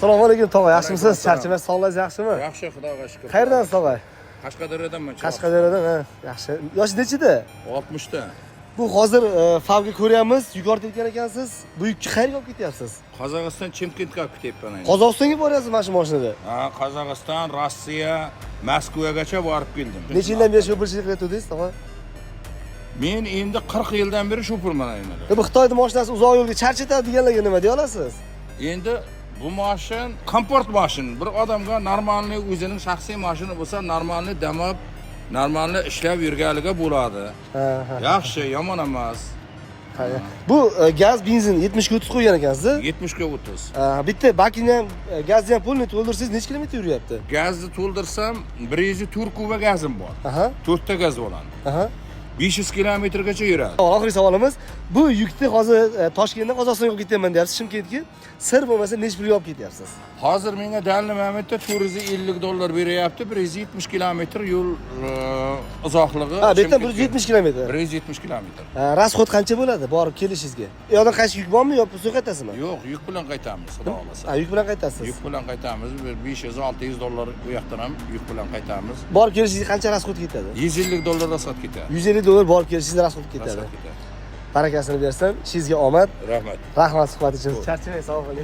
Assalomu alaykum tog'a, yaxshimisiz? Charchamaysiz, sog'lig'ingiz yaxshimi? Yaxshi, Xudoga shukr. Qayerdan tog'a? Qashqadaryodanman. Qashqadaryodan, ha. Yaxshi. Yoshi nechida? 60 ta. Bu hozir favga ko'ryapmiz, yuqoritayotgan ekansiz. Bu yukni qayerga olib ketyapsiz? Qozog'iston Chimkentga olib ketyapman endi. Qozog'istonga boryapsiz mana shu mashinada. Ha, Qozog'iston, Rossiya, Moskvagacha borib keldim. Necha yildan beri shofirchilik qilyapsiz, tog'a? Men endi 40 yildan beri shofirman endi. Bu Xitoyda mashinasi uzoq yo'lga charchatadi deganlarga nima deya olasiz? Endi bu mashin komport mashin. Bir odamga normalniy o'zining shaxsiy mashina bo'lsa, normalniy damab, normalniy ishlab yurganligiga bo'ladi. Ha. Yaxshi, yomon emas. Bu gaz, benzin 70 ga 30 qo'ygan ekansiz. 70 ga 30. Bitta bakini ham gazni ham polni to'ldirsangiz necha kilometr yuryapti? Gazni to'ldirsam 104 kuba gazim bor. Aha. 4 ta gaz bo'ladi. Aha. 500 kilometrgacha yuradi. Oxirgi savolimiz, bu yukni hozir Toshkentdan Qozog'istonga olib ketyapman deyapsiz, Chimkentga. Sir bo'lmasa necha pulga olib ketyapsiz? Hozir menga dalil momentda $450 beryapti, 170 kilometr yo'l uzoqligi. Ha, bu yerdan 170 kilometr. 170 kilometr. Rasxod qancha bo'ladi borib kelishingizga? Yo'qdan qaysi yuk bormi, yo pul qaytasizmi? Yo'q, yuk bilan qaytamiz, xudo xolasa. Ha, yuk bilan qaytasiz. Yuk bilan qaytamiz, $500-600 bu yoqdan ham yuk bilan qaytamiz. Borib kelishingizga qancha rasxod ketadi? $150 rasxod ketadi. $150 borib kelishingizga rasxod ketadi. Rasxod ketadi. Barakasini bersin, ishingizga omad. Rahmat. Rahmat suhbat uchun. Charchamang, sog' bo'ling.